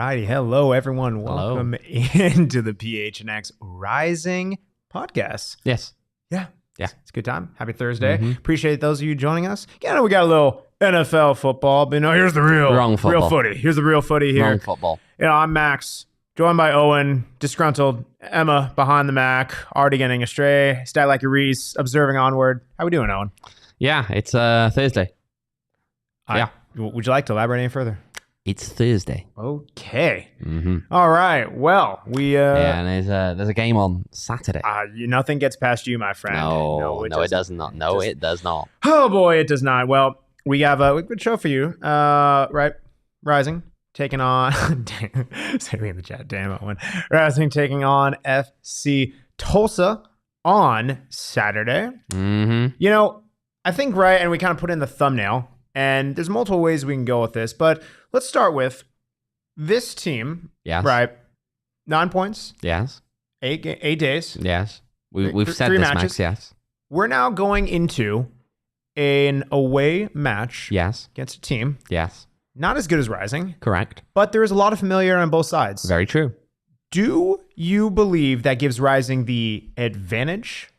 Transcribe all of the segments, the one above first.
righty. Hello, everyone. Hello. Welcome into the PHNX Rising podcast. Yes. Yeah. Yeah. It's a good time. Happy Thursday. Mhm. Appreciate those of you joining us. Again, we got a little NFL football, but here's the real footy. Here's the real footy here. Wrong football. I'm Max, joined by Owain, disgruntled, Emma behind the Mac, already getting astray, stat like a Reese, observing onward. How we doing, Owain? Yeah, it's Thursday. Would you like to elaborate any further? It's Thursday. Okay. Mm-hmm. All right. Well, and there's a game on Saturday. Nothing gets past you, my friend. No, it does not. No, it does not. Oh boy, it does not. Well, we have a good show for you. Right, Rising taking on. Say me in the chat. Damn it, one. Rising taking on FC Tulsa on Saturday. Mm-hmm. I think right, and we kind of put in the thumbnail. And there's multiple ways we can go with this, but let's start with this team. Yes. Right. 9 points. Yes. 8 days. Yes. We've said three this, matches. Max. Yes. We're now going into an away match. Yes. Against a team. Yes. Not as good as Rising. Correct. But there is a lot of familiarity on both sides. Very true. Do you believe that gives Rising the advantage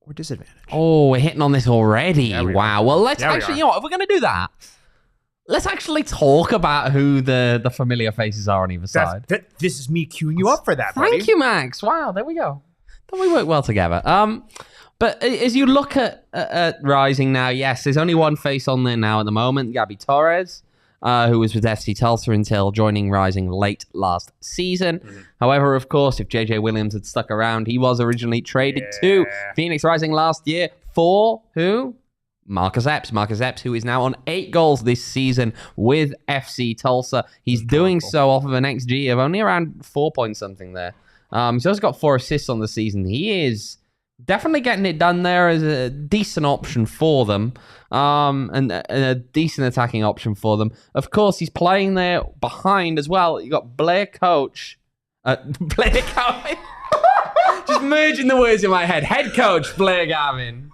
or disadvantage? Oh, we're hitting on this already. Yeah, we wow. are. Well, let's Yeah, actually, if we're going to do that, let's actually talk about who the familiar faces are on either side. This is me queuing you up for that, buddy. Thank you, Max. Wow, there we go. Then we work well together. But as you look at Rising now, yes, there's only one face on there now at the moment, Gabi Torres, who was with FC Tulsa until joining Rising late last season. Mm-hmm. However, of course, if JJ Williams had stuck around, he was originally traded to Phoenix Rising last year for who? Marcus Epps. Marcus Epps, who is now on 8 goals this season with FC Tulsa. He's doing so off of an XG of only around 4 point something there. He's also got 4 assists on the season. He is definitely getting it done there as a decent option for them, and a decent attacking option for them. Of course, he's playing there behind as well. You got Blair Coach. Blair Gavin. Just merging the words in my head. Head coach Blair Gavin.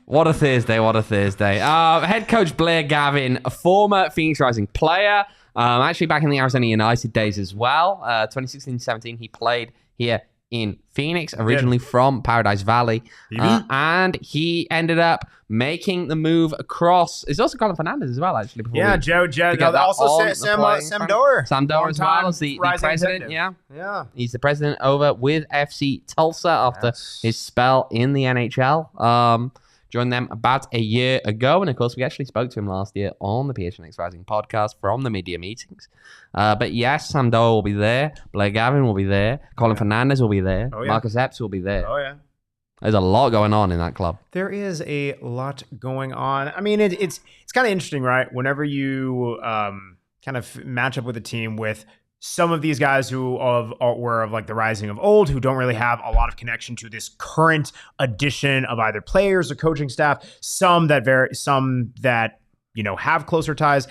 What a Thursday. Head coach Blair Gavin, a former Phoenix Rising player, actually back in the Arizona United days as well. 2016-17, he played here in Phoenix, originally from Paradise Valley. And he ended up making the move across. It's also Colin Fernandez as well, actually. Joe. Also Sam Doerr. Sam Doerr as well as the president. Executive. Yeah. He's the president over with FC Tulsa after his spell in the NHL. Joined them about a year ago. And of course, we actually spoke to him last year on the PHNX Rising podcast from the media meetings. But yes, Sam Doerr will be there. Blair Gavin will be there. Colin Fernandez will be there. Marcus Epps will be there. Oh, yeah. There's a lot going on in that club. There is a lot going on. I mean, it's kind of interesting, right? Whenever you kind of match up with a team with some of these guys who were of like the Rising of old, who don't really have a lot of connection to this current addition of either players or coaching staff, some that have closer ties.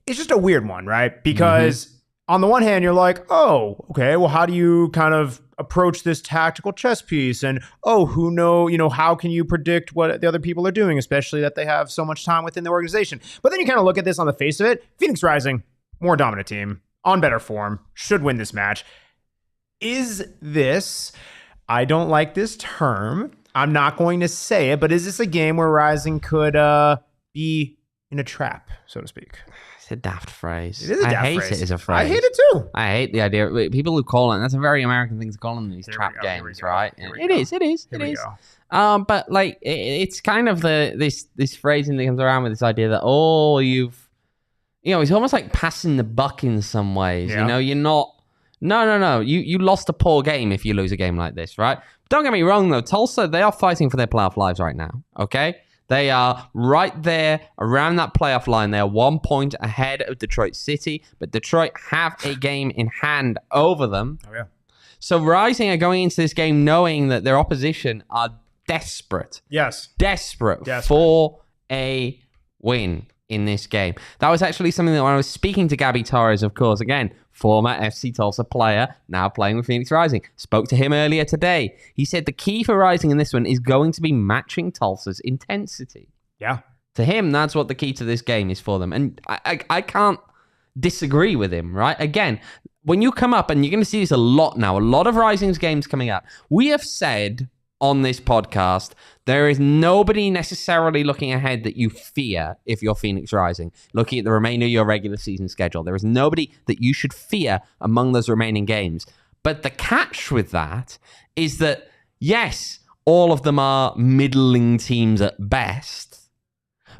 It's just a weird one, right? Because on the one hand, you're like, oh, okay, well, how do you kind of approach this tactical chess piece? And how can you predict what the other people are doing, especially that they have so much time within the organization? But then you kind of look at this on the face of it. Phoenix Rising, more dominant team, on better form, should win this match. Is this, I don't like this term, I'm not going to say it, but is this a game where Rising could be in a trap, so to speak? It's a daft phrase. It is a daft phrase. I hate it as a phrase. I hate it too. I hate the idea. People who call it, that's a very American thing to call them, these trap games, right? It is. But like, it's kind of this phrasing that comes around with this idea that, it's almost like passing the buck in some ways. Yeah. You're not. No. You lost a poor game if you lose a game like this, right? Don't get me wrong, though. Tulsa, they are fighting for their playoff lives right now, okay? They are right there around that playoff line. They are 1 point ahead of Detroit City, but Detroit have a game in hand over them. Oh, yeah. So Rising are going into this game knowing that their opposition are desperate. Yes. Desperate for a win in this game. That was actually something that when I was speaking to Gabi Torres, of course, again, former FC Tulsa player, now playing with Phoenix Rising, spoke to him earlier today. He said the key for Rising in this one is going to be matching Tulsa's intensity. Yeah. To him, that's what the key to this game is for them. And I can't disagree with him, right? Again, when you come up, and you're going to see this a lot now, a lot of Rising's games coming up, we have said on this podcast, there is nobody necessarily looking ahead that you fear if you're Phoenix Rising. Looking at the remainder of your regular season schedule, there is nobody that you should fear among those remaining games. But the catch with that is that, yes, all of them are middling teams at best,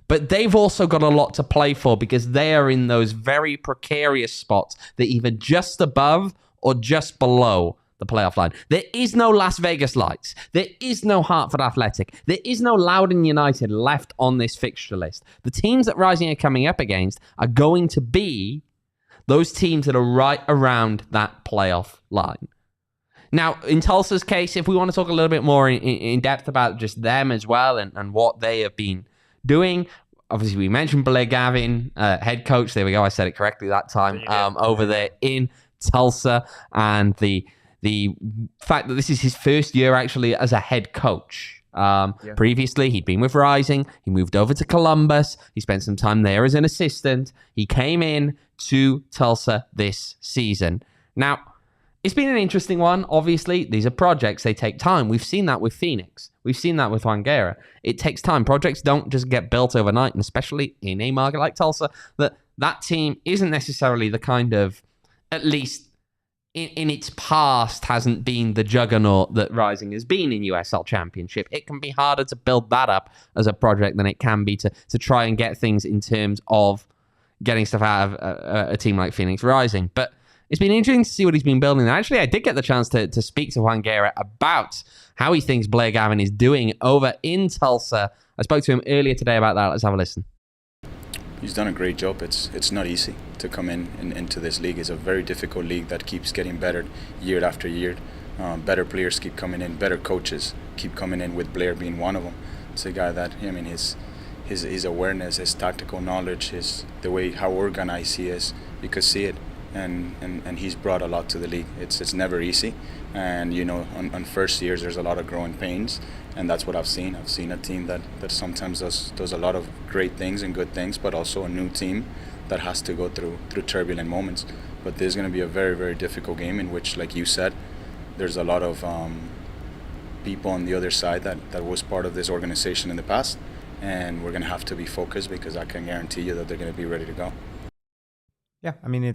but they've also got a lot to play for because they are in those very precarious spots. They're either just above or just below the playoff line. There is no Las Vegas Lights. There is no Hartford Athletic. There is no Loudoun United left on this fixture list. The teams that Rising are coming up against are going to be those teams that are right around that playoff line. Now, in Tulsa's case, if we want to talk a little bit more in depth about just them as well and what they have been doing, obviously we mentioned Blair Gavin, head coach. There we go. I said it correctly that time. Over there in Tulsa, and the fact that this is his first year actually as a head coach. Previously, he'd been with Rising. He moved over to Columbus. He spent some time there as an assistant. He came in to Tulsa this season. Now, it's been an interesting one. Obviously, these are projects. They take time. We've seen that with Phoenix. We've seen that with Wangera. It takes time. Projects don't just get built overnight, and especially in a market like Tulsa, that team isn't necessarily the kind of, at least in its past, hasn't been the juggernaut that Rising has been in USL Championship. It can be harder to build that up as a project than it can be to try and get things in terms of getting stuff out of a team like Phoenix Rising. But it's been interesting to see what he's been building. Actually, I did get the chance to speak to Wangera about how he thinks Blair Gavin is doing over in Tulsa. I spoke to him earlier today about that. Let's have a listen. He's done a great job. It's not easy to come into this league. It's a very difficult league that keeps getting better year after year. Better players keep coming in. Better coaches keep coming in, with Blair being one of them. It's a guy that, his awareness, his tactical knowledge, the way how organized he is, you could see it. And he's brought a lot to the league. It's never easy, and on first years there's a lot of growing pains, and that's what I've seen. I've seen a team that sometimes does a lot of great things and good things, but also a new team that has to go through turbulent moments. But there's going to be a very, very difficult game in which, like you said, there's a lot of people on the other side that was part of this organization in the past, and we're going to have to be focused, because I can guarantee you that they're going to be ready to go. Yeah, I mean, I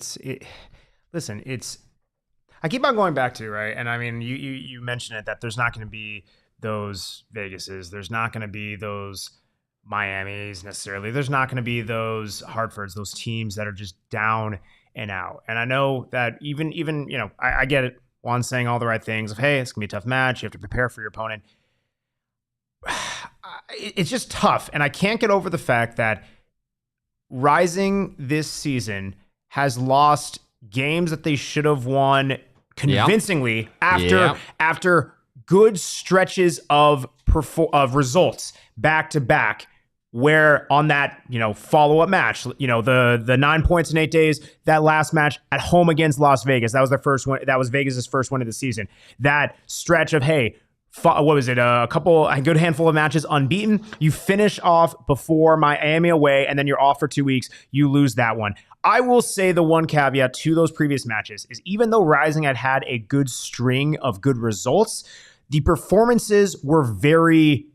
keep on going back to, right? And I mean, you mentioned it, that there's not going to be those Vegases. There's not going to be those Miamis necessarily. There's not going to be those Hartfords, those teams that are just down and out. And I know that even I get it. Juan's saying all the right things of, hey, it's going to be a tough match. You have to prepare for your opponent. It's just tough. And I can't get over the fact that Rising this season has lost games that they should have won convincingly after good stretches of results back to back, where on that follow-up match, the 9 points in 8 days, that last match at home against Las Vegas, that was their first one. That was Vegas's first win of the season. That stretch of, hey, what was it? A good handful of matches unbeaten. You finish off before Miami away, and then you're off for 2 weeks. You lose that one. I will say the one caveat to those previous matches is, even though Rising had a good string of good results, the performances were very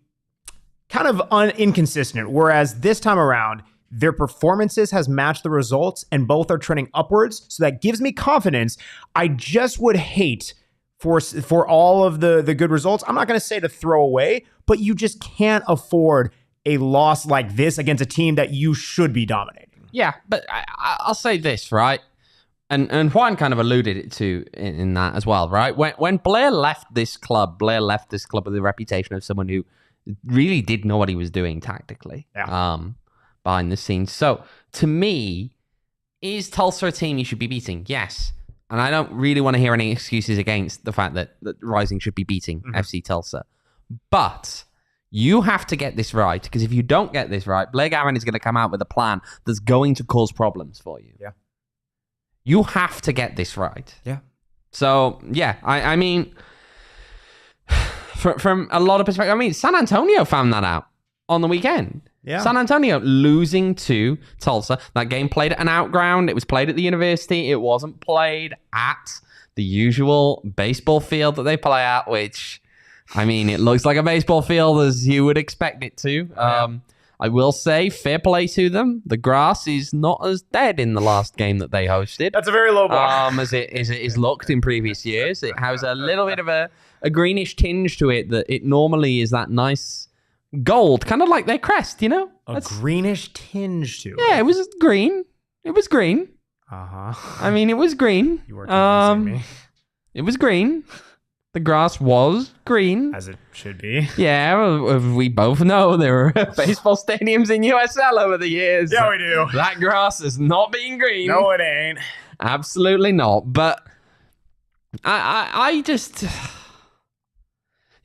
kind of inconsistent. Whereas this time around, their performances has matched the results, and both are trending upwards. So that gives me confidence. I just would hate for all of the good results, I'm not going to say to throw away, but you just can't afford a loss like this against a team that you should be dominating. Yeah, but I'll say this, right? And Juan kind of alluded it to in that as well, right? When Blair left this club with the reputation of someone who really did know what he was doing tactically behind the scenes. So to me, is Tulsa a team you should be beating? Yes. And I don't really want to hear any excuses against the fact that Rising should be beating FC Tulsa. But you have to get this right, because if you don't get this right, Blair Gavin is going to come out with a plan that's going to cause problems for you. Yeah. You have to get this right. Yeah. So, yeah, I mean, from a lot of perspective, San Antonio found that out on the weekend. Yeah. San Antonio losing to Tulsa. That game played at an outground. It was played at the university. It wasn't played at the usual baseball field that they play at, which, I mean, it looks like a baseball field as you would expect it to. I will say, fair play to them. The grass is not as dead in the last game that they hosted. That's a very low bar. As it is looked in previous years. It has a little bit of a greenish tinge to it that it normally is that nice gold, kind of like their crest, you know? Greenish tinge to it. Yeah, it was green. It was green. Uh-huh. I mean, it was green. You were convincing me. It was green. The grass was green. As it should be. Yeah, well, we both know there were baseball stadiums in USL over the years. Yeah, we do. That grass has not been green. No, it ain't. Absolutely not. But I just...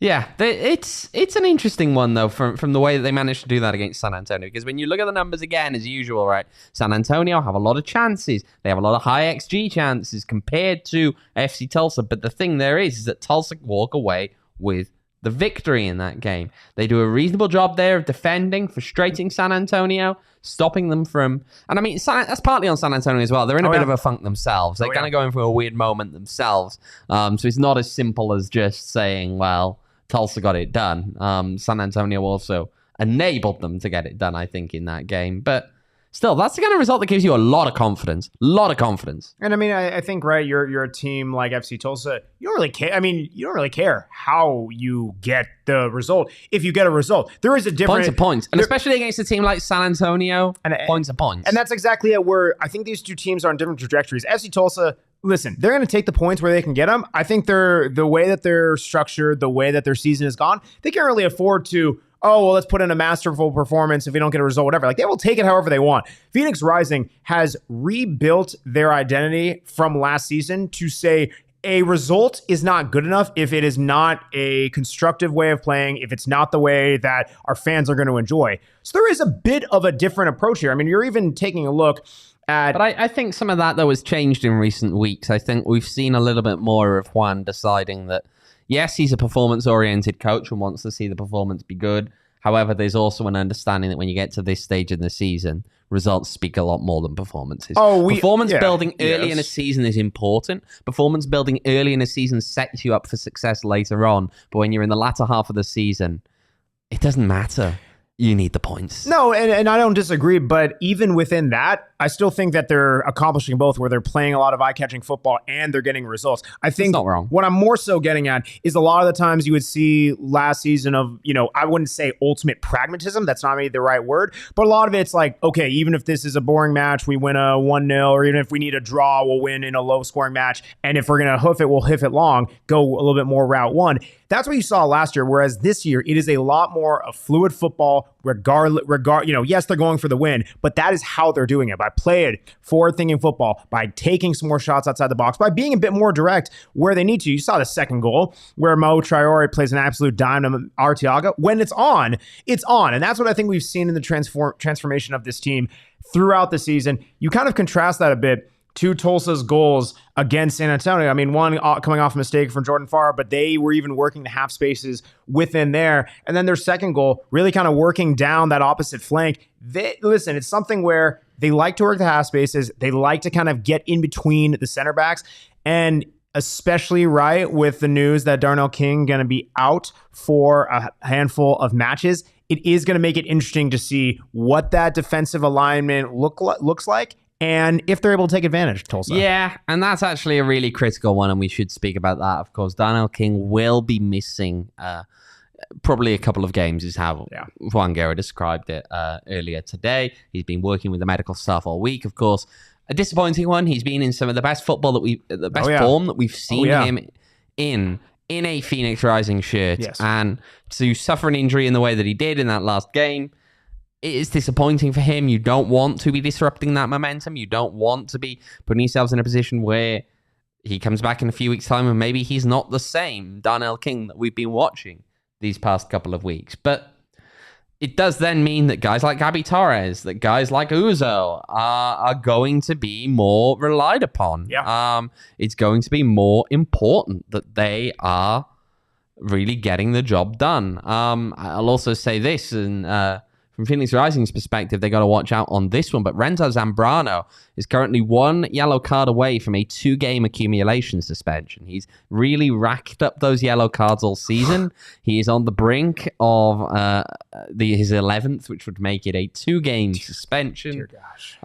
Yeah, it's an interesting one, though, from the way that they managed to do that against San Antonio. Because when you look at the numbers again, as usual, right, San Antonio have a lot of chances. They have a lot of high XG chances compared to FC Tulsa. But the thing there is that Tulsa walk away with the victory in that game. They do a reasonable job there of defending, frustrating San Antonio, stopping them from... And I mean, that's partly on San Antonio as well. They're in a bit of a funk themselves. They're kind of going through a weird moment themselves. So it's not as simple as just saying, well... Tulsa got it done. San Antonio also enabled them to get it done, I think, in that game. But still, that's the kind of result that gives you a lot of confidence. And I mean, I think, right, you're a team like FC Tulsa. You don't really care. I mean, you don't really care how you get the result. If you get a result, there is a difference. Points are points. And especially against a team like San Antonio, points are points. And that's exactly it, where I think these two teams are on different trajectories. FC Tulsa... Listen, they're going to take the points where they can get them. I think the way that they're structured, the way that their season has gone, they can't really afford to, let's put in a masterful performance if we don't get a result, whatever. Like, they will take it however they want. Phoenix Rising has rebuilt their identity from last season to say a result is not good enough if it is not a constructive way of playing, if it's not the way that our fans are going to enjoy. So there is a bit of a different approach here. I mean, you're even taking a look at... But I think some of that, though, has changed in recent weeks. I think we've seen a little bit more of Juan deciding that, yes, he's a performance-oriented coach and wants to see the performance be good. However, there's also an understanding that when you get to this stage in the season, results speak a lot more than performances. Performance building early in a season is important. Performance building early in a season sets you up for success later on. But when you're in the latter half of the season, it doesn't matter. You need the points. No, and I don't disagree, but even within that, I still think that they're accomplishing both, where they're playing a lot of eye-catching football and they're getting results. I think it's not wrong. What I'm more so getting at is a lot of the times you would see last season of, I wouldn't say ultimate pragmatism. That's not maybe the right word, but a lot of it's like, okay, even if this is a boring match, we win a 1-0, or even if we need a draw, we'll win in a low-scoring match. And if we're going to hoof it, we'll hoof it long, go a little bit more route one. That's what you saw last year, whereas this year, it is a lot more of fluid football, yes, they're going for the win, but that is how they're doing it, by playing forward-thinking football, by taking some more shots outside the box, by being a bit more direct where they need to. You saw the second goal, where Mo Traore plays an absolute dime to Arteaga. When it's on, it's on, and that's what I think we've seen in the transformation of this team throughout the season. You kind of contrast that a bit to Tulsa's goals against San Antonio. I mean, one coming off a mistake from Jordan Farr, but they were even working the half spaces within there. And then their second goal, really kind of working down that opposite flank. Listen, it's something where they like to work the half spaces. They like to kind of get in between the center backs. And especially right with the news that Darnell King going to be out for a handful of matches, it is going to make it interesting to see what that defensive alignment looks like, and if they're able to take advantage, Tulsa. Yeah, and that's actually a really critical one, and we should speak about that, of course. Darnell King will be missing probably a couple of games, is how Juan Guerra described it earlier today. He's been working with the medical staff all week, of course. A disappointing one. He's been in some of the best football form that we've seen him in a Phoenix Rising shirt. Yes. And to suffer an injury in the way that he did in that last game, it is disappointing for him. You don't want to be disrupting that momentum. You don't want to be putting yourselves in a position where he comes back in a few weeks' time and maybe he's not the same Darnell King that we've been watching these past couple of weeks. But it does then mean that guys like Gabi Torres, that guys like Uzo are going to be more relied upon. Yeah. It's going to be more important that they are really getting the job done. I'll also say this, and from Phoenix Rising's perspective, they got to watch out on this one. But Renzo Zambrano is currently 1 yellow card away from a 2-game accumulation suspension. He's really racked up those yellow cards all season. He is on the brink of his 11th, which would make it a 2-game suspension. Dear gosh.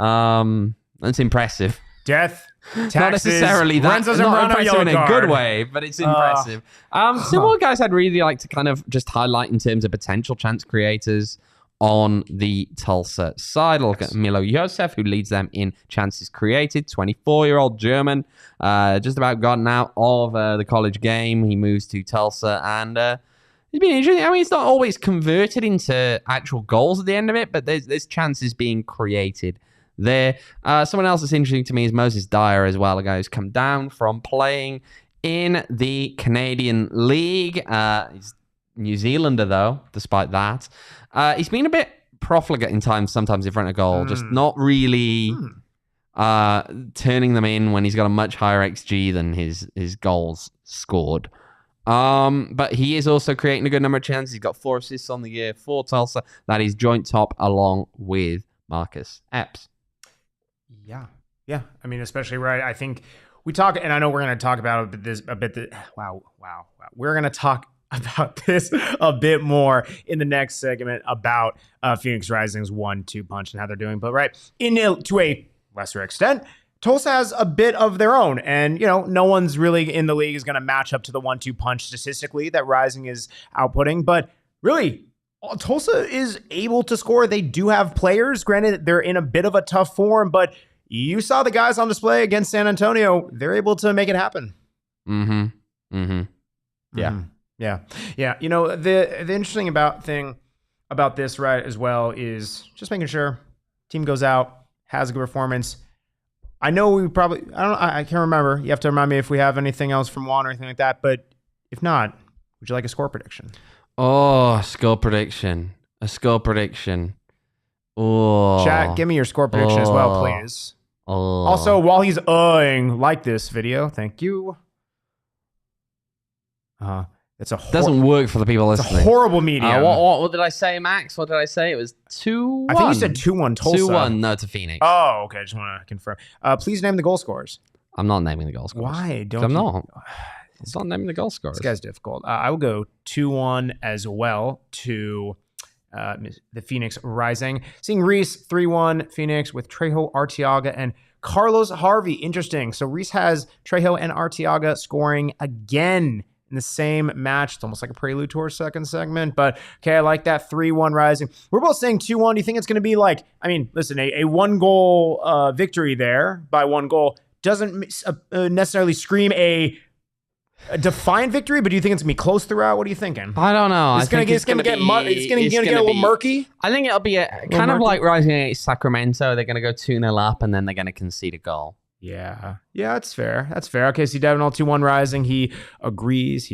That's impressive. Death, taxes, not necessarily that. Renzo Not Zambrano impressive in a yellow good card. way, but it's impressive. Some more guys I'd really like to kind of just highlight in terms of potential chance creators on the Tulsa side. Look at Milo Yosef, who leads them in chances created. 24-year-old German, just about gotten out of the college game. He moves to Tulsa, and it's been interesting. I mean, it's not always converted into actual goals at the end of it, but there's chances being created there. Someone else that's interesting to me is Moses Dyer as well, a guy who's come down from playing in the Canadian League. He's New Zealander, though, despite that. He's been a bit profligate in times, sometimes in front of goal, just not really turning them in when he's got a much higher XG than his goals scored. But he is also creating a good number of chances. He's got 4 assists on the year for Tulsa. That is joint top along with Marcus Epps. Yeah. I mean, especially right. I think we talk, and I know we're going to talk about wow. We're going to talk about this a bit more in the next segment about Phoenix Rising's 1-2 punch and how they're doing. But to a lesser extent, Tulsa has a bit of their own, and no one's really in the league is going to match up to the 1-2 punch statistically that Rising is outputting. But really, Tulsa is able to score. They do have players. Granted, they're in a bit of a tough form, but you saw the guys on display against San Antonio. They're able to make it happen. Yeah. Yeah. The interesting thing about this, right, as well, is just making sure team goes out, has a good performance. I know I can't remember. You have to remind me if we have anything else from Juan or anything like that. But if not, would you like a score prediction? Oh, score prediction. A score prediction. Oh. Chat, give me your score prediction as well, please. Oh. Also, while he's like this video, thank you. It's doesn't work for the people listening. It's a horrible medium. What did I say, Max? What did I say? It was 2-1. I think you said 2-1 Tulsa. 2-1, no, to Phoenix. Oh, okay. I just want to confirm. Please name the goal scorers. I'm not naming the goal scorers. Why? I'm not. I'm not naming the goal scorers. This guy's difficult. I will go 2-1 as well to the Phoenix Rising. Seeing Reese 3-1 Phoenix with Trejo, Arteaga, and Carlos Harvey. Interesting. So Reese has Trejo and Arteaga scoring again in the same match. It's almost like a prelude to our second segment, but okay, I like that. 3-1 Rising. We're both saying 2-1. Do you think it's going to be listen, a 1-goal victory there by 1 goal doesn't necessarily scream a defiant victory, but do you think it's going to be close throughout? What are you thinking? I don't know. It's going to get a little murky. I think it'll be kind of like Rising against Sacramento. They're going to go 2-0 up and then they're going to concede a goal. Yeah, that's fair. Okay, so Devin all 2-1 Rising. He agrees.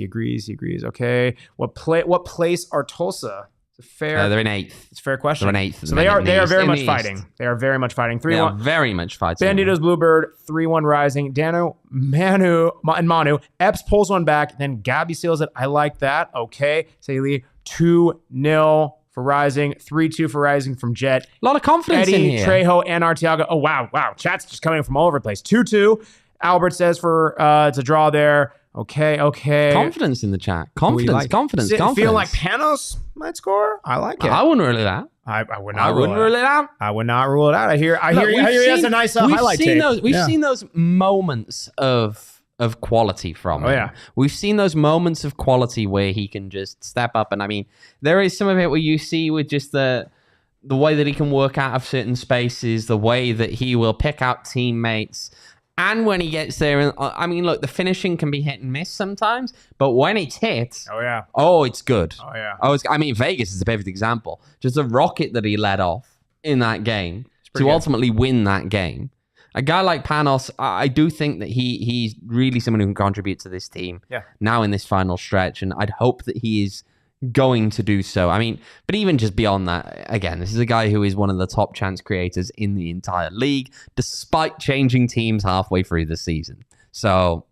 Okay. What place are Tulsa? It's a fair. They're in 8th. It's a fair question. They're in 8th. So they are very much fighting. They are very much fighting. 3-1. They are very much fighting. Banditos Bluebird 3-1 Rising. Dano, Manu, Epps pulls one back. Then Gabi seals it. I like that. Okay. Saley 2-0 for Rising, 3-2 for Rising from Jet. A lot of confidence in here. Trejo, and Arteaga. Oh, wow. Chat's just coming from all over the place. 2-2. Albert says for it's a draw there. Okay. Confidence in the chat. Confidence. Feel like Panos might score? I like it. I wouldn't rule it out. I would not rule it out. I would not rule it out. I hear he has a nice highlight tape. We've seen those moments of quality from him. Yeah. We've seen those moments of quality where he can just step up. And I mean, there is some of it where you see with just the way that he can work out of certain spaces, the way that he will pick out teammates. And when he gets there, and I mean, look, the finishing can be hit and miss sometimes, but when it's hit, it's good. I mean, Vegas is a perfect example. Just a rocket that he let off in that game to ultimately win that game. A guy like Panos, I do think that he's really someone who can contribute to this team now in this final stretch, and I'd hope that he is going to do so. I mean, but even just beyond that, again, this is a guy who is one of the top chance creators in the entire league, despite changing teams halfway through the season. So,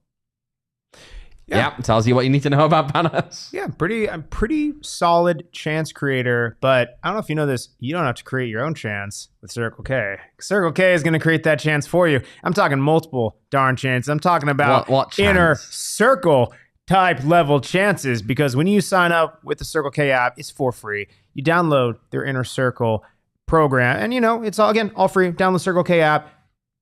Yeah, tells you what you need to know about Panos. Yeah, I'm pretty solid chance creator, but I don't know if you know this, you don't have to create your own chance with Circle K. Circle K is going to create that chance for you. I'm talking multiple darn chances. I'm talking about what chance? inner circle type level chances, because when you sign up with the Circle K app, it's for free. You download their Inner Circle program, and it's all free. Download the Circle K app.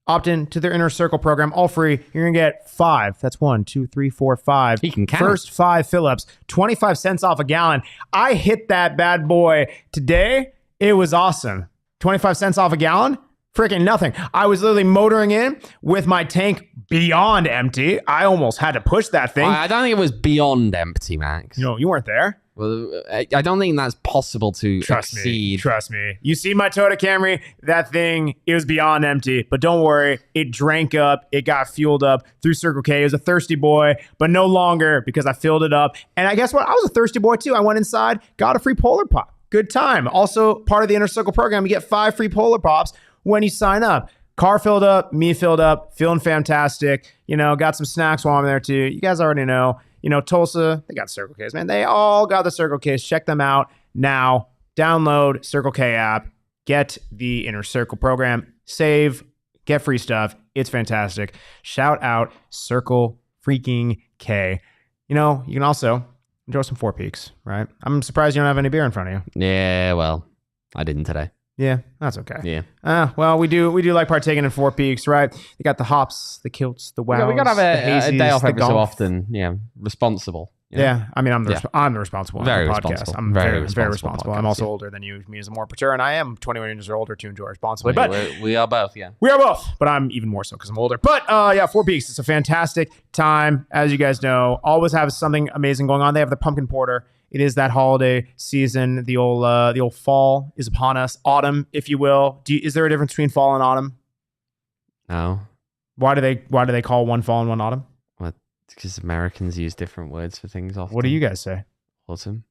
Opt in to their Inner Circle program, all free. You're going to get 5. That's 1, 2, 3, 4, 5. He can count. First 5 fill-ups, 25 cents off a gallon. I hit that bad boy today. It was awesome. 25 cents off a gallon? Freaking nothing. I was literally motoring in with my tank beyond empty. I almost had to push that thing. I don't think it was beyond empty, Max. You weren't there. Well, I don't think that's possible to exceed. Trust me. You see my Toyota Camry? That thing, it was beyond empty. But don't worry, it drank up. It got fueled up through Circle K. It was a thirsty boy, but no longer, because I filled it up. And I guess what? I was a thirsty boy too. I went inside, got a free Polar Pop. Good time. Also, part of the Inner Circle program, you get 5 free Polar Pops when you sign up. Car filled up, me filled up, feeling fantastic. Got some snacks while I'm there too. You guys already know. Tulsa, they got Circle Ks, man. They all got the Circle Ks. Check them out now. Download Circle K app. Get the Inner Circle program. Save. Get free stuff. It's fantastic. Shout out Circle freaking K. You can also enjoy some Four Peaks, right? I'm surprised you don't have any beer in front of you. Yeah, well, I didn't today. Yeah, that's okay. Yeah. Well, we do like partaking in Four Peaks, right? They got the hops, the kilts, the wows. Yeah, we gotta have a day off every so golf. often. Yeah, responsible. Yeah, I mean, I'm the responsible very on the podcast. responsible. I'm very responsible. I'm also yeah. older than you. Me as a more mature, and I am 21 years older to enjoy responsibly. But we are both. Yeah, we are both. But I'm even more so because I'm older. But Four Peaks. It's a fantastic time, as you guys know. Always have something amazing going on. They have the pumpkin porter. It is that holiday season. The old fall is upon us. Autumn, if you will. Is there a difference between fall and autumn? No. Why do they call one fall and one autumn? What? Because Americans use different words for things often. What do you guys say? Autumn.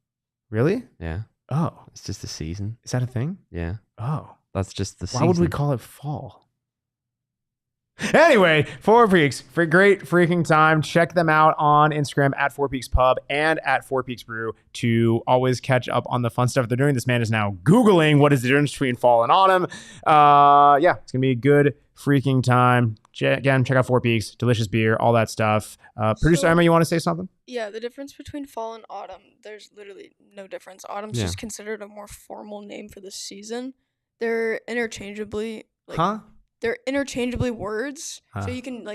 Really? Yeah. Oh. It's just a season. Is that a thing? Yeah. Oh. That's just the season. Why would we call it fall? Anyway, Four Peaks, for great freaking time. Check them out on Instagram at Four Peaks Pub and at Four Peaks Brew to always catch up on the fun stuff they're doing. This man is now Googling what is the difference between fall and autumn. It's going to be a good freaking time. Again, check out Four Peaks, delicious beer, all that stuff. Producer Emma, you want to say something? Yeah, the difference between fall and autumn, there's literally no difference. Autumn's just considered a more formal name for the season. They're interchangeably They're interchangeably words, so you can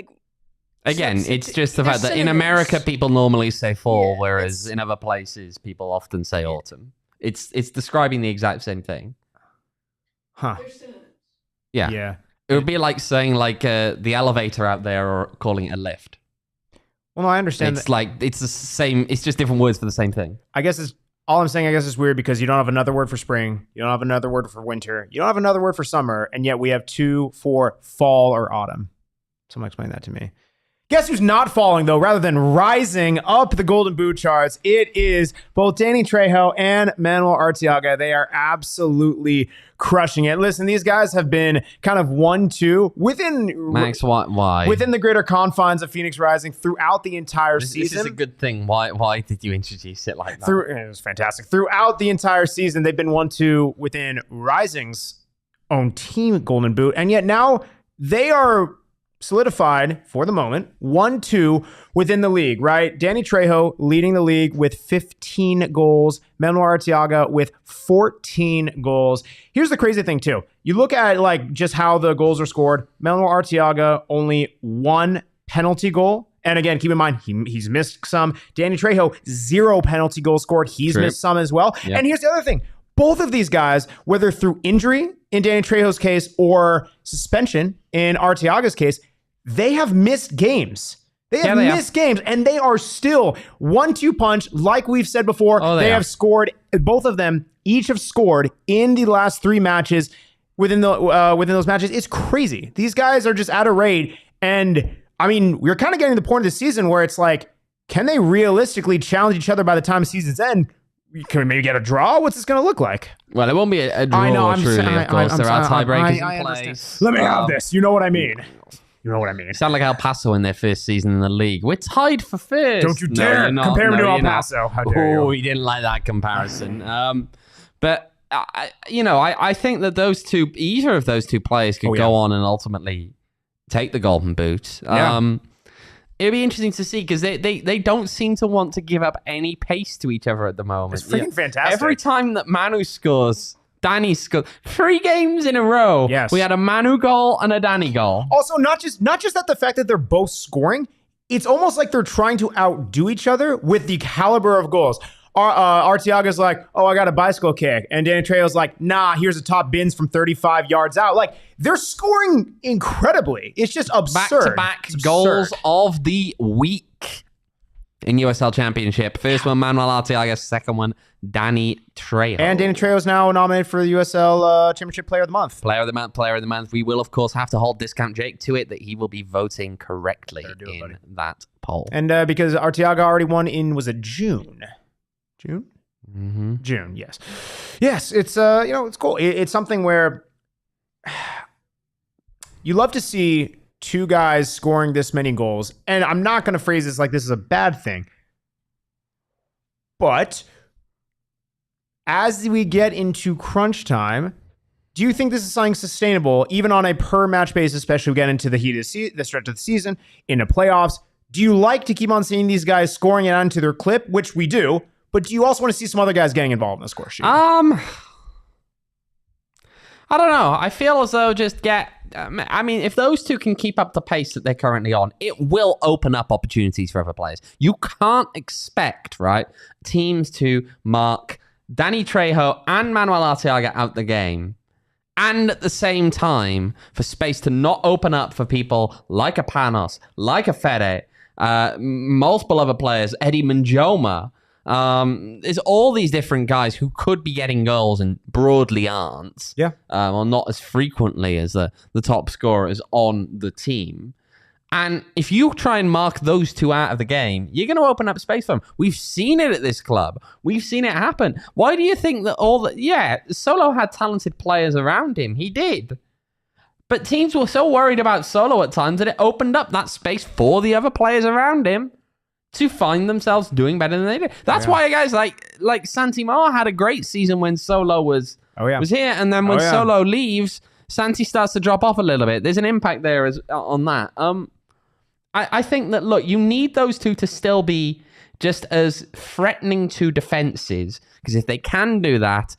Again, it's just the fact that in America people normally say fall, whereas in other places people often say autumn. It's describing the exact same thing. Huh? Yeah. It would be like saying the elevator out there or calling it a lift. Well, no, I understand. It's it's the same. It's just different words for the same thing. I guess it's weird because you don't have another word for spring. You don't have another word for winter. You don't have another word for summer. And yet we have 2 for fall or autumn. Someone explain that to me. Guess who's not falling, though, rather than rising up the Golden Boot charts? It is both Danny Trejo and Manuel Arteaga. They are absolutely crushing it. Listen, these guys have been kind of 1-2 within Max, why? Within the greater confines of Phoenix Rising throughout the entire season. This is a good thing. Why did you introduce it like that? It was fantastic. Throughout the entire season, they've been 1-2 within Rising's own team Golden Boot. And yet now they are solidified for the moment 1-2 within the league, right? Danny Trejo leading the league with 15 goals, Manuel Arteaga with 14 goals. Here's the crazy thing too. You look at just how the goals are scored. Manuel Arteaga only 1 penalty goal. And again, keep in mind, he's missed some. Danny Trejo, 0 penalty goals scored. He's missed some as well. Yep. And here's the other thing. Both of these guys, whether through injury in Danny Trejo's case or suspension in Arteaga's case, they have missed games. They have missed games, and they are still 1-2 punch, like we've said before. They have scored, both of them, each have scored in the last 3 matches within those matches. It's crazy. These guys are just at a rate, and I mean, we're kind of getting to the point of the season where it's can they realistically challenge each other by the time the season's end? Can we maybe get a draw? What's this going to look like? Well, it won't be a draw, I know, truly, of course. There are tiebreakers in place. Let me have this. You know what I mean. You know what I mean? Sound like El Paso in their first season in the league. We're tied for first. Don't you dare compare me to El Paso. How dare you? Oh, he didn't like that comparison. But I think that either of those two players could go on and ultimately take the Golden Boot. It'd be interesting to see because they don't seem to want to give up any pace to each other at the moment. It's freaking fantastic. Every time that Manu scores, Danny scored 3 games in a row. Yes. We had a Manu goal and a Danny goal. Also, not just that the fact that they're both scoring, it's almost like they're trying to outdo each other with the caliber of goals. Arteaga's like, oh, I got a bicycle kick. And Danny Trejo's like, nah, here's a top bins from 35 yards out. Like, they're scoring incredibly. It's just absurd. Back-to-back goals of the week in USL Championship. First one, Manuel Arteaga. Second one, Danny Trejo. And Danny Trejo's now nominated for the USL Championship Player of the Month. Player of the Month. We will, of course, have to hold Discount Jake to it that he will be voting correctly in that poll. And because Arteaga already won was it June? June? Mm-hmm. June, yes. Yes, it's it's cool. It's something where you love to see two guys scoring this many goals. And I'm not going to phrase this like this is a bad thing. But as we get into crunch time, do you think this is something sustainable, even on a per match basis, especially we get into the heat of the stretch of the season, into playoffs? Do you like to keep on seeing these guys scoring it onto their clip, which we do, but do you also want to see some other guys getting involved in the score sheet? I don't know. I feel as though if those two can keep up the pace that they're currently on, it will open up opportunities for other players. You can't expect, right, teams to mark Danny Trejo and Manuel Arteaga out the game, and at the same time, for space to not open up for people like a Panos, like a Fede, multiple other players, Eddie Manjoma. There's all these different guys who could be getting goals and broadly aren't. Yeah. Or not as frequently as the top scorers on the team. And if you try and mark those two out of the game, you're going to open up space for them. We've seen it at this club. We've seen it happen. Why do you think that Solo had talented players around him? He did. But teams were so worried about Solo at times that it opened up that space for the other players around him to find themselves doing better than they did. That's why guys like Santi Moa had a great season when Solo was here, and then when Solo leaves, Santi starts to drop off a little bit. There's an impact there on that. I think that, look, you need those two to still be just as threatening to defenses, because if they can do that,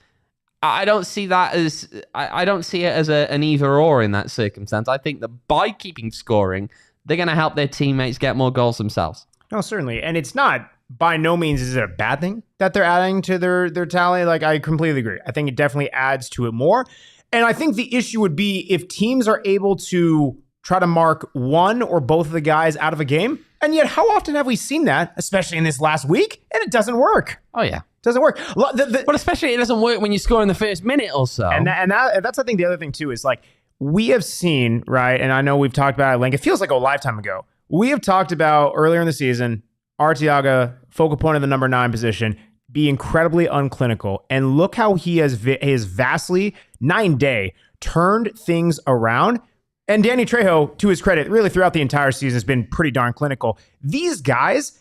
I don't see that as I don't see it as an either or in that circumstance. I think that by keeping scoring, they're going to help their teammates get more goals themselves. No, certainly. And it's not, by no means is it a bad thing that they're adding to their tally. Like, I completely agree. I think it definitely adds to it more. And I think the issue would be if teams are able to try to mark one or both of the guys out of a game. And yet, how often have we seen that, especially in this last week? And it doesn't work. Oh, yeah. It doesn't work. But especially it doesn't work when you score in the first minute or so. And that's, I think, the other thing, too, is like, we have seen, right, and I know we've talked about it, like, it feels like a lifetime ago. We have talked about earlier in the season, Arteaga, focal point of the number 9 position, be incredibly unclinical. And look how he has vastly, 9-day, turned things around. And Danny Trejo, to his credit, really throughout the entire season has been pretty darn clinical. These guys,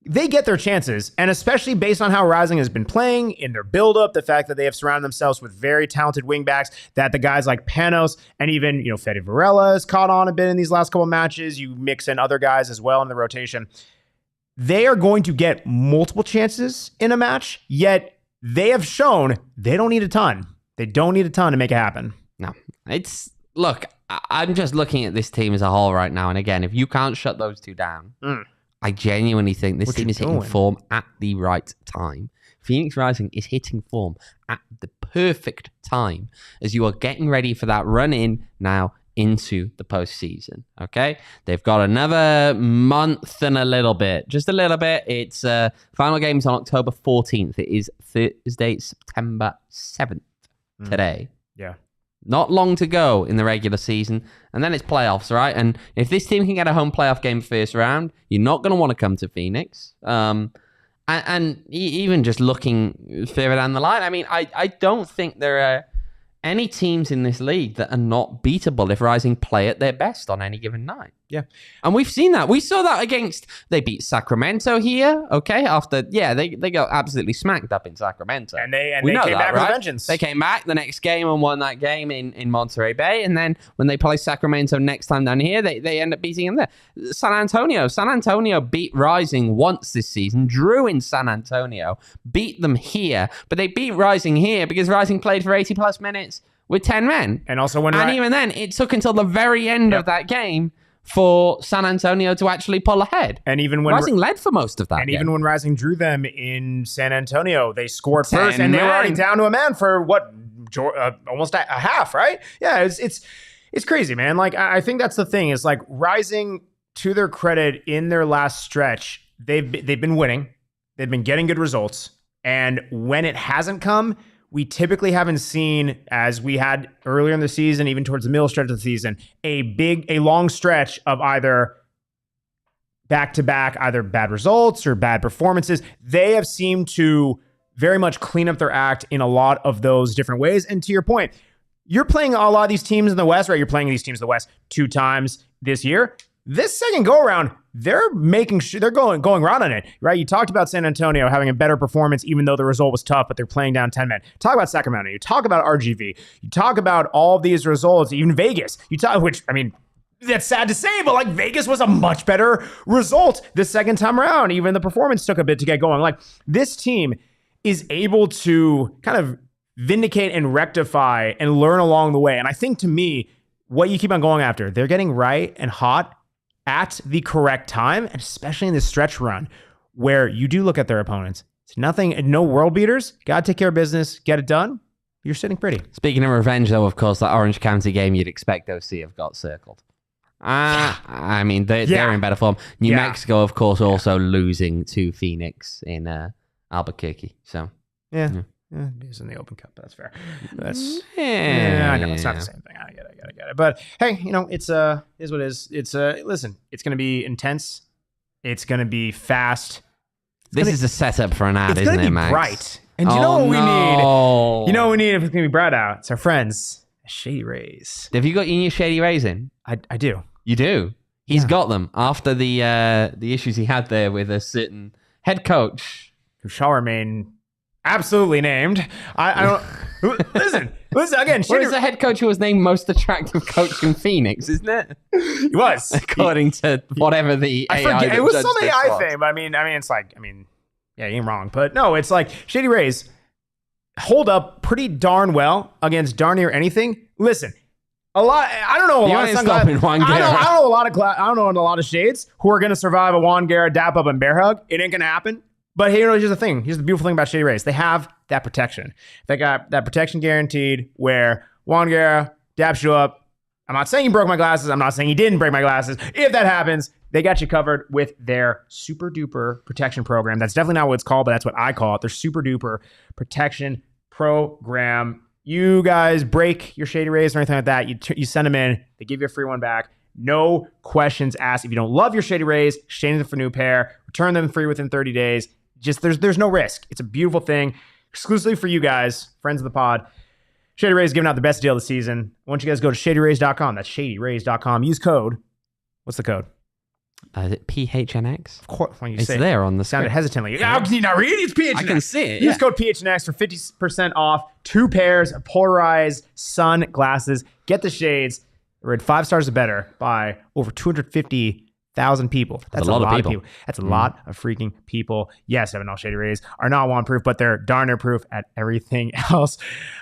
they get their chances. And especially based on how Rising has been playing in their buildup, the fact that they have surrounded themselves with very talented wingbacks, that the guys like Panos and even, Fede Varela has caught on a bit in these last couple of matches. You mix in other guys as well in the rotation. They are going to get multiple chances in a match, yet they have shown they don't need a ton. They don't need a ton to make it happen. No, look, I'm just looking at this team as a whole right now. And again, if you can't shut those two down, I genuinely think this team is hitting form at the right time. Phoenix Rising is hitting form at the perfect time as you are getting ready for that run in now into the postseason. Okay, they've got another month and a little bit, just a little bit. It's final games on October 14th. It is Thursday, September 7th today. Yeah. Not long to go in the regular season, and then it's playoffs, right? And if this team can get a home playoff game first round, you're not going to want to come to Phoenix. And even just looking further down the line, I mean, I don't think they're any teams in this league that are not beatable if Rising play at their best on any given night. Yeah. And we've seen that. We saw that they beat Sacramento here, okay? After, they got absolutely smacked up in Sacramento. And they came back with a vengeance. They came back the next game and won that game in Monterey Bay. And then when they play Sacramento next time down here, they end up beating them there. San Antonio beat Rising once this season, drew in San Antonio, beat them here, but they beat Rising here because Rising played for 80 plus minutes with 10 men. And also even then, it took until the very end of that game for San Antonio to actually pull ahead. And even when Rising led for most of that. And even when Rising drew them in San Antonio, they scored first, and they were already down to a man for almost a half, right? Yeah, it's crazy, man. Like, I think that's the thing is, like, Rising, to their credit, in their last stretch, they've been winning, they've been getting good results, and when it hasn't come, we typically haven't seen, as we had earlier in the season, even towards the middle stretch of the season, a long stretch of either back-to-back, either bad results or bad performances. They have seemed to very much clean up their act in a lot of those different ways. And to your point, you're playing a lot of these teams in the West, right? You're playing these teams in the West 2 times this year. This second go-around, they're making sure they're going round on it, right? You talked about San Antonio having a better performance, even though the result was tough, but they're playing down 10 men. Talk about Sacramento. You talk about RGV. You talk about all of these results, even Vegas. That's sad to say, but like Vegas was a much better result the second time around. Even the performance took a bit to get going. Like, this team is able to kind of vindicate and rectify and learn along the way. And I think, to me, what you keep on going after, they're getting right and hot at the correct time, and especially in this stretch run where you do look at their opponents. It's nothing, no world beaters. Got to take care of business, get it done. You're sitting pretty. Speaking of revenge, though, of course, that Orange County game you'd expect OC have got circled. I mean, they're in better form. New Mexico, of course, also losing to Phoenix in Albuquerque. So, yeah. It is in the Open Cup. That's fair. I know it's not the same thing. I get it. But hey, it's is what it is. It's listen, it's going to be intense. It's going to be fast. This is a setup for an ad, isn't it, Max? Bright. And you know what we need? You know what we need if it's going to be bright out? It's our friends, Shady Rays. Have you got your new Shady Rays in? I do. You do? He's got them after the issues he had there with a certain head coach who shall remain absolutely named. I don't listen again. Well, it's the head coach who was named most attractive coach in Phoenix, isn't it? He was, according to whatever the AI. I forget. It was some AI thing, but I mean, it's like, yeah, you ain't wrong, but no, it's like Shady Rays hold up pretty darn well against darn near anything. Listen, a lot. I don't know a lot of sunglasses. I don't know a lot of shades who are going to survive a Juan Guerra dap up and bear hug. It ain't going to happen. But here's the thing. Here's the beautiful thing about Shady Rays. They have that protection. They got that protection guaranteed where Juan Guerra daps you up. I'm not saying he broke my glasses. I'm not saying he didn't break my glasses. If that happens, they got you covered with their super duper protection program. That's definitely not what it's called, but that's what I call it. Their super duper protection program. You guys break your Shady Rays or anything like that, you send them in. They give you a free one back. No questions asked. If you don't love your Shady Rays, exchange them for a new pair. Return them free within 30 days. Just there's no risk. It's a beautiful thing. Exclusively for you guys, friends of the pod. Shady Rays giving out the best deal of the season. Why don't you guys go to shadyrays.com. That's shadyrays.com. Use code. What's the code? Is it PHNX? Of course. When you it's say there on the sounded script. hesitantly. How can you not read it? It's PHNX. I can see it. Use code PHNX for 50% off 2 pairs of polarized sunglasses. Get the shades. We're at 5 stars or better by over 250,000 people. That's a lot of people. That's a lot of freaking people. Yes, Evan, all Shady Rays are not wand-proof, but they're darn near proof at everything else.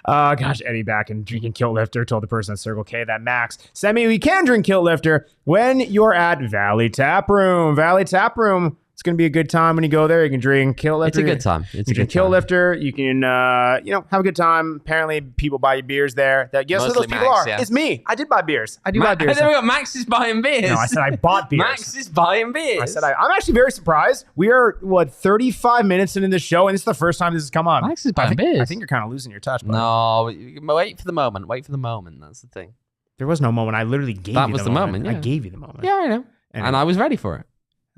Gosh, Eddie back and drinking Kilt Lifter told the person at Circle K that Max sent me we can drink Kilt Lifter when you're at Valley Tap Room. Valley Tap Room. It's going to be a good time when you go there. You can drink Kilt Lifter. It's a good time. You can drink Kilt Lifter. You can, have a good time. Apparently, people buy you beers there. Guess who those people are? Yeah. It's me. I did buy beers. I buy beers. I don't know, Max is buying beers. No, I said I bought beers. Max is buying beers. I said I'm actually very surprised. We are, 35 minutes into the show, and this is the first time this has come on. Max is buying beers. I think you're kind of losing your touch, buddy. No, wait for the moment. That's the thing. There was no moment. I literally gave you the moment. That was the moment, yeah. I gave you the moment. Yeah, I know. And I was ready for it.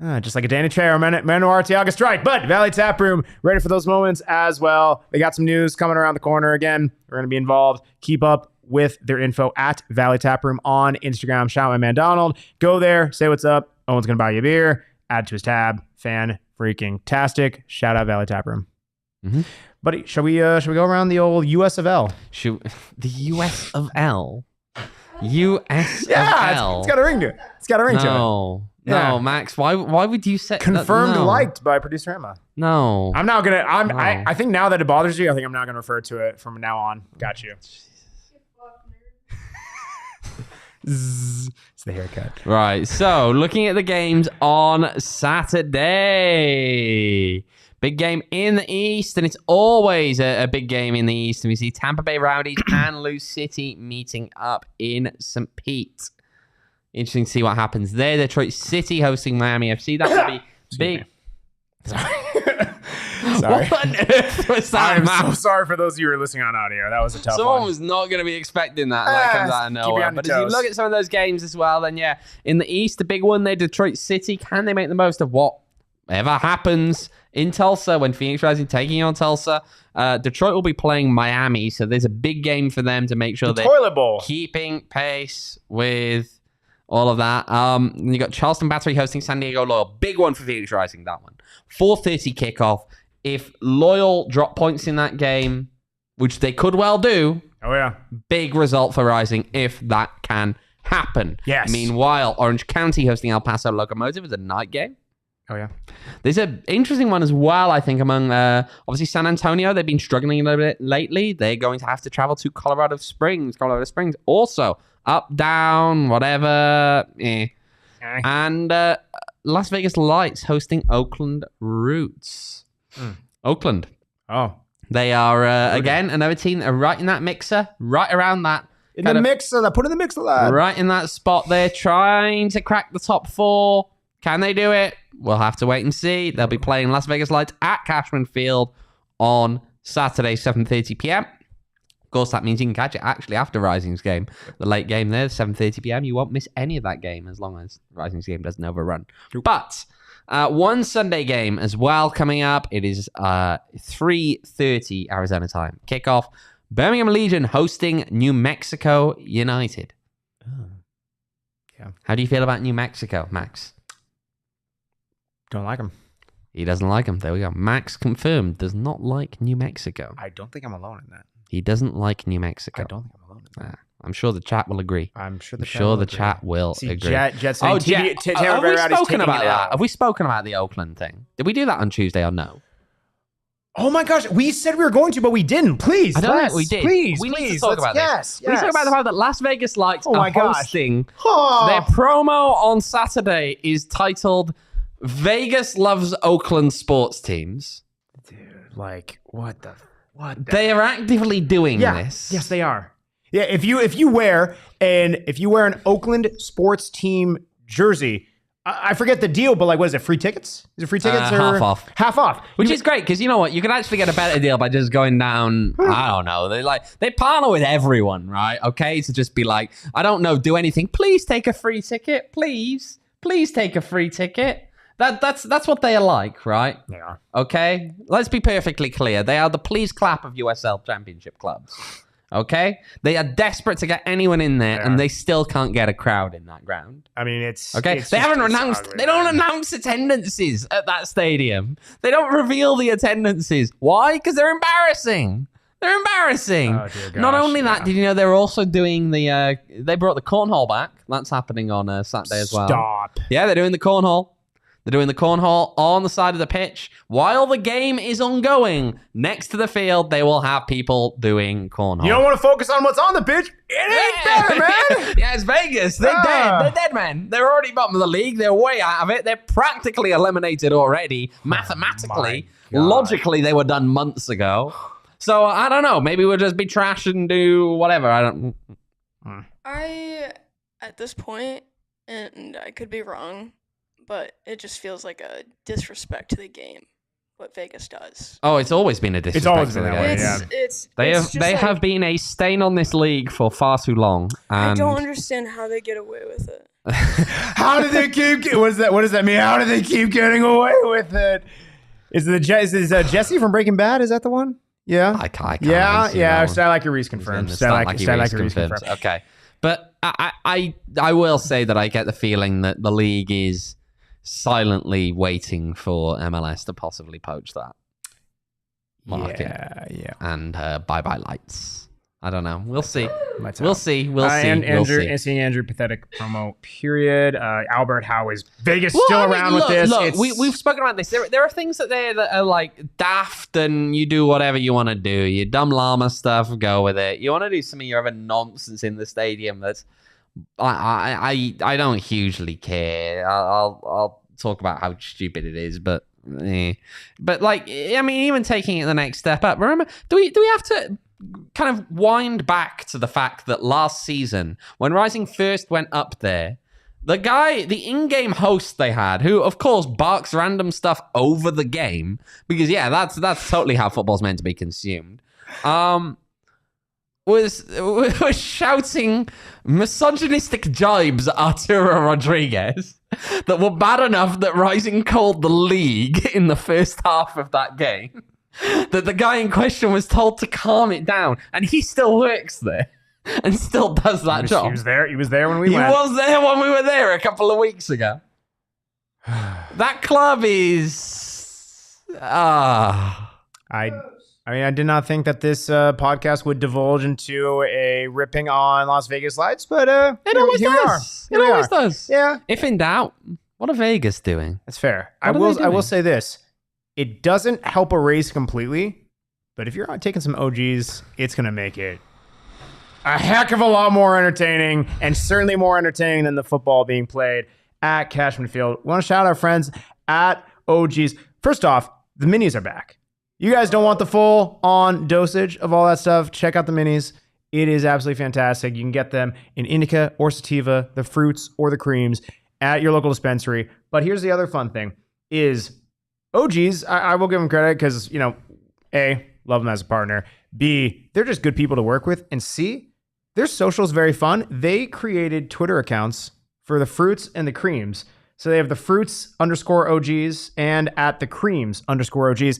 Just like a Danny Trejo or Manu Arteaga strike. But Valley Tap Room, ready for those moments as well. They got some news coming around the corner again. We're going to be involved. Keep up with their info at Valley Tap Room on Instagram. Shout out my man Donald. Go there, say what's up. Owen's going to buy you a beer. Add to his tab. Fan freaking tastic. Shout out Valley Tap Room. Mm-hmm. Buddy, shall we go around the old US of L? The US of L? US yeah, of L? It's got a ring to it. It's got a ring to it. No, Max. Why would you say confirmed liked by producer Emma? No, I'm not gonna. I think now that it bothers you, I think I'm not gonna refer to it from now on. Got you. It's the haircut. Right. So looking at the games on Saturday. Big game in the East, and it's always a big game in the East. And we see Tampa Bay Rowdies and ALLCITY meeting up in St. Pete. Interesting to see what happens there. Detroit City hosting Miami FC. That would be big. Sorry. What on earth was that? I'm so sorry for those of you who are listening on audio. That was a tough one. Someone was not going to be expecting that. That comes out of nowhere. But as you look at some of those games as well, then yeah, in the East, the big one there, Detroit City. Can they make the most of whatever happens in Tulsa when Phoenix Rising taking on Tulsa? Detroit will be playing Miami, so there's a big game for them to make sure they're keeping pace with all of that. You got Charleston Battery hosting San Diego Loyal. Big one for Phoenix Rising, that one. 4:30 kickoff. If Loyal drop points in that game, which they could well do, big result for Rising if that can happen. Yes. Meanwhile, Orange County hosting El Paso Locomotive is a night game. Oh, yeah. There's an interesting one as well, I think, among obviously San Antonio. They've been struggling a little bit lately. They're going to have to travel to Colorado Springs. Also, up, down, whatever. And Las Vegas Lights hosting Oakland Roots. Oakland. Oh. They are, again, another team that are right in that mixer, right around that. In the mixer. Put in the mixer, lad. Right in that spot there, trying to crack the top 4. Can they do it? We'll have to wait and see. They'll be playing Las Vegas Lights at Cashman Field on Saturday, 7:30 p.m. Of course, that means you can catch it actually after Rising's game. The late game there, 7:30 p.m. You won't miss any of that game as long as Rising's game doesn't overrun. But one Sunday game as well coming up. It is 3:30 Arizona time. Kickoff. Birmingham Legion hosting New Mexico United. Oh. Yeah. How do you feel about New Mexico, Max? Don't like him. He doesn't like him. There we go. Max confirmed does not like New Mexico. I don't think I'm alone in that. He doesn't like New Mexico. I don't think I'm alone in that. I'm sure the chat will agree. I'm sure the chat will agree. Jet saying, have we spoken about that? Have we spoken about the Oakland thing? Did we do that on Tuesday or no? Oh my gosh, we said we were going to, but we didn't. Please, I don't think we did. Please, we need to talk about this. Yes. We need to talk about the fact that Las Vegas Lights are hosting. Oh. Their promo on Saturday is titled "Vegas Loves Oakland Sports Teams." Dude, like what? They are actively doing this. Yes, they are. Yeah, if you wear an Oakland sports team jersey. I forget the deal, but like, what is it? Free tickets? Is it free tickets or half off? Half off, which is great because you know what? You can actually get a better deal by just going down. I don't know. They partner with everyone, right? Okay, to just be like, I don't know, do anything. Please take a free ticket, please take a free ticket. That's what they are like, right? They are. Okay, let's be perfectly clear. They are the please clap of USL Championship clubs. Okay, they are desperate to get anyone in there, and they still can't get a crowd in that ground. I mean, it's okay. They haven't announced. They don't announce attendances at that stadium. They don't reveal the attendances. Why? Because they're embarrassing. They're embarrassing. Oh, dear gosh, not only that, did you know they're also doing the? They brought the cornhole back. That's happening on Saturday as well. Stop. Yeah, they're doing the cornhole. They're doing the cornhole on the side of the pitch. While the game is ongoing, next to the field, they will have people doing cornhole. You don't want to focus on what's on the pitch? It ain't better, man. Yeah, it's Vegas. They're dead. They're dead, man. They're already bottom of the league. They're way out of it. They're practically eliminated already. Mathematically. Logically, they were done months ago. So, I don't know. Maybe we'll just be trash and do whatever. At this point, and I could be wrong, but it just feels like a disrespect to the game what Vegas does. Oh, it's always been a disrespect. It's always to been the that way, game. yeah. They have been a stain on this league for far too long. And I don't understand how they get away with it. How do they keep? What does that mean? How do they keep getting away with it? Is Jesse from Breaking Bad? Is that the one? Yeah. I can't. Yeah. Sound like your Reese confirmed. Sound like your Reese confirmed. Okay, but I will say that I get the feeling that the league is silently waiting for MLS to possibly poach that market. Yeah. And bye-bye lights. I don't know. We'll see. We'll see. Seeing Andrew pathetic promo. Period. Albert, how is Vegas still around with this? Look, we've spoken about this. There are things that are like daft, and you do whatever you want to do. Your dumb llama stuff, go with it. You want to do some of your other nonsense in the stadium. That's I don't hugely care. I'll talk about how stupid it is, but like, I mean, even taking it the next step up. Remember, do we have to kind of wind back to the fact that last season, when Rising first went up there, the in-game host they had, who of course barks random stuff over the game, because that's totally how football's meant to be consumed, was shouting misogynistic jibes at Arturo Rodriguez that were bad enough that Rising called the league in the first half of that game. That the guy in question was told to calm it down, and he still works there and still does that job. He was there when we went. He was there when we were there a couple of weeks ago. That club is... I did not think that this podcast would divulge into a ripping on Las Vegas lights, but it always does. It always does. Yeah. If in doubt, what are Vegas doing? That's fair. I will say this. It doesn't help a race completely, but if you're not taking some OGs, it's going to make it a heck of a lot more entertaining, and certainly more entertaining than the football being played at Cashman Field. We want to shout out our friends at OGs. First off, the minis are back. You guys don't want the full-on dosage of all that stuff, check out the minis. It is absolutely fantastic. You can get them in indica or sativa, the fruits or the creams, at your local dispensary. But here's the other fun thing is... OGs, I will give them credit because, A, love them as a partner. B, they're just good people to work with. And C, their social is very fun. They created Twitter accounts for the fruits and the creams. So they have the fruits _OGs and at the creams _OGs.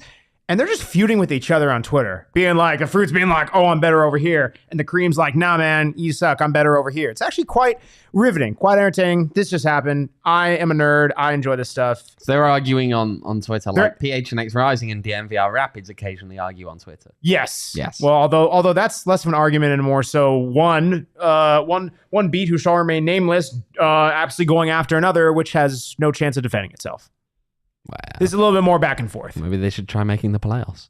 And they're just feuding with each other on Twitter, being like, the fruits being like, oh, I'm better over here. And the cream's like, nah, man, you suck. I'm better over here. It's actually quite riveting, quite entertaining. This just happened. I am a nerd. I enjoy this stuff. So they're arguing on Twitter, like PHNX Rising and DMVR Rapids occasionally argue on Twitter. Yes. Well, although that's less of an argument and more so one beat who shall remain nameless, absolutely going after another, which has no chance of defending itself. Wow. This is a little bit more back and forth. Maybe they should try making the playoffs.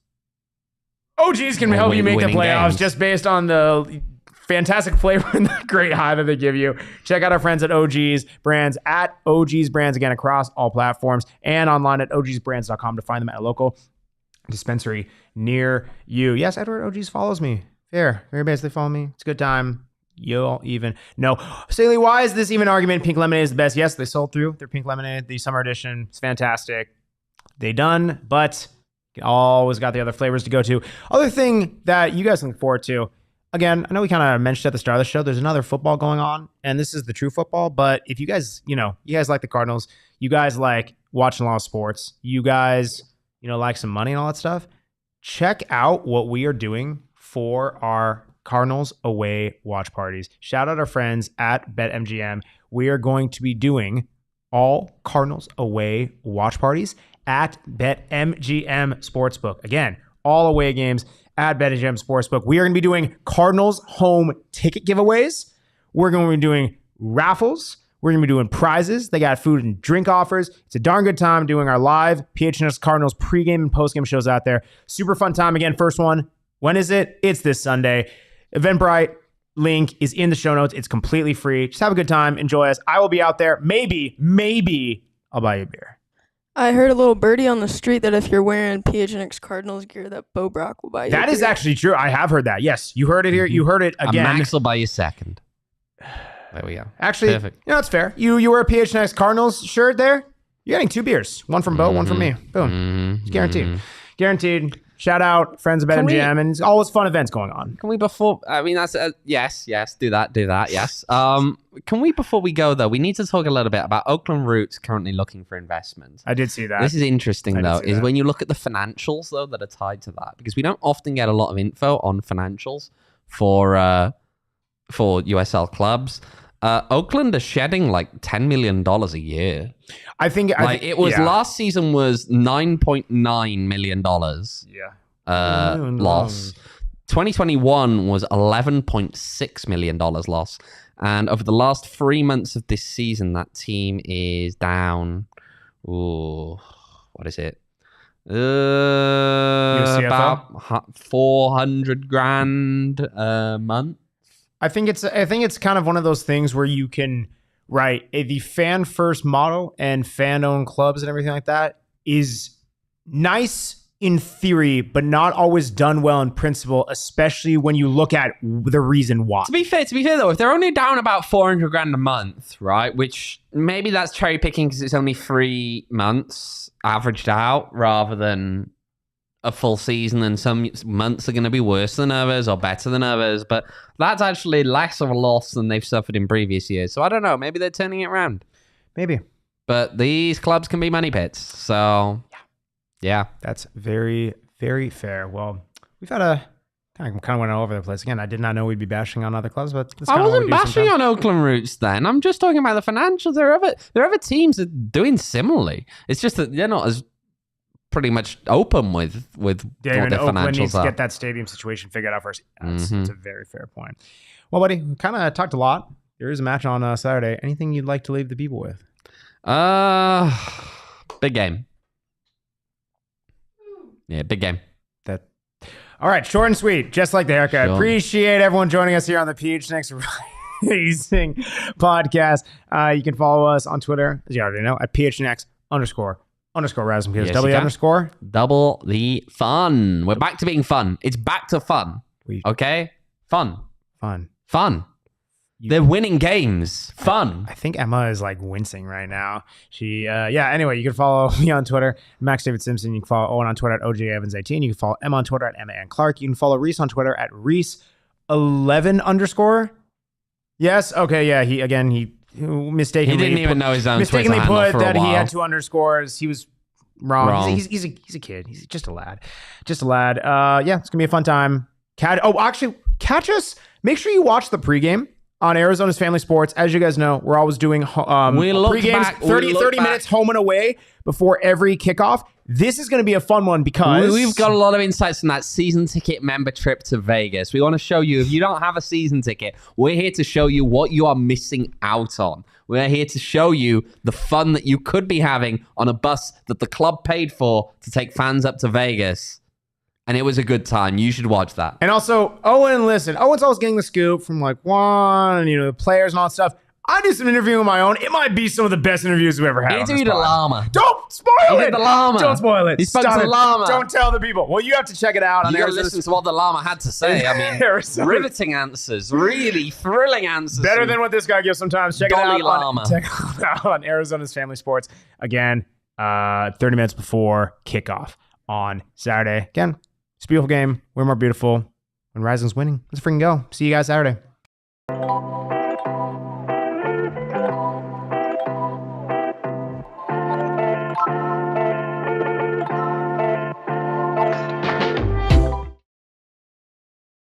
OGs can help you make the playoffs games. Just based on the fantastic flavor and the great high that they give you. Check out our friends at OGs Brands, at OGs Brands, again, across all platforms, and online at ogsbrands.com to find them at a local dispensary near you. Yes, Edward OGs follows me. Fair. Very basically follow me. It's a good time. You'll even know. Staley, why is this even argument? Pink lemonade is the best. Yes, they sold through their pink lemonade, the summer edition. It's fantastic. They done, but you always got the other flavors to go to. Other thing that you guys can look forward to. Again, I know we kind of mentioned at the start of the show, there's another football going on, and this is the true football. But if you guys, you guys like the Cardinals, you guys like watching a lot of sports, you guys, like some money and all that stuff, check out what we are doing for our Cardinals away watch parties. Shout out our friends at BetMGM. We are going to be doing all Cardinals away watch parties at BetMGM Sportsbook. Again, all away games at BetMGM Sportsbook. We are going to be doing Cardinals home ticket giveaways. We're going to be doing raffles. We're going to be doing prizes. They got food and drink offers. It's a darn good time doing our live PHNX Cardinals pregame and postgame shows out there. Super fun time. Again, first one. When is it? It's this Sunday. Eventbrite link is in the show notes. It's completely free. Just have a good time. Enjoy us. I will be out there. Maybe I'll buy you a beer. I heard a little birdie on the street that if you're wearing PHNX Cardinals gear, that Bo Brock will buy you a beer. That is actually true. I have heard that. Yes, you heard it here. You heard it again. Max will buy you second. There we go. Actually, perfect. It's fair. You wear a PHNX Cardinals shirt there? You're getting 2 beers. One from Bo, one from me. Boom. It's guaranteed. Guaranteed. Shout out, friends of BetMGM, and it's always fun events going on. Can we that's yes, do that, yes. Can we, before we go though, we need to talk a little bit about Oakland Roots currently looking for investment. I did see that. This is interesting though, is when you look at the financials though that are tied to that, because we don't often get a lot of info on financials for USL clubs. Oakland are shedding like $10 million a year. I think last season was $9.9 million. Loss. 2021 was $11.6 million loss. And over the last 3 months of this season, that team is down. What is it? About 400 grand a month. I think it's kind of one of those things where you can, right, the fan first model and fan owned clubs and everything like that is nice in theory, but not always done well in principle, especially when you look at the reason why. To be fair though, if they're only down about 400 grand a month, right, which maybe that's cherry picking because it's only 3 months averaged out rather than a full season, and some months are going to be worse than others or better than others, but that's actually less of a loss than they've suffered in previous years. So I don't know, maybe they're turning it around. Maybe. But these clubs can be money pits, so yeah. That's very, very fair. Well, we've had a kind of went all over the place. Again, I did not know we'd be bashing on other clubs, but I wasn't bashing on Oakland Roots then. I'm just talking about the financials. There are other teams that are doing similarly. It's just that they're not as pretty much open with what their Oakland financials needs are. to get that stadium situation figured out first. That's a very fair point. Well, buddy, we kind of talked a lot. There is a match on Saturday. Anything you'd like to leave the people with? Big game. Yeah, big game. All right, short and sweet, just like the haircut. Sure. Appreciate everyone joining us here on the PHNX Rising podcast. You can follow us on Twitter, as you already know, at PHNX__Rasmus. Yes, W_. Double the fun. We're back to being fun. It's back to fun. Okay? Fun. They're winning games. Fun. I think Emma is like wincing right now. Anyway, you can follow me on Twitter, Max David Simpson. You can follow Owen on Twitter at OJEvans18. You can follow Emma on Twitter at Emma Ann Clark. You can follow Reese on Twitter at Reese11_. Yes. Okay. Yeah. He mistakenly. He didn't even know his own mistakenly Twitter handle put for a that while. he had 2 underscores. He was wrong. He's a kid. He's just a lad. It's gonna be a fun time. Catch us. Make sure you watch the pregame on Arizona's Family Sports. As you guys know, we're always doing pregames 30 minutes home and away before every kickoff. This is going to be a fun one because we've got a lot of insights from that season ticket member trip to Vegas. We want to show you, if you don't have a season ticket, we're here to show you what you are missing out on. We're here to show you the fun that you could be having on a bus that the club paid for to take fans up to Vegas. And it was a good time. You should watch that. And also, Owen's always getting the scoop from like Juan and, the players and all that stuff. I did some interviewing of my own. It might be some of the best interviews we've ever had. He interviewed a llama. Don't spoil it. The llama. Don't spoil it. He spoke to the llama. Don't tell the people. Well, you have to check it out. You got to listen to what the llama had to say. I mean, riveting answers. Really thrilling answers. Better than what this guy gives sometimes. Check it out on Arizona's Family Sports. Again, 30 minutes before kickoff on Saturday. Again, it's a beautiful game. We're more beautiful when Rising's winning. Let's freaking go. See you guys Saturday.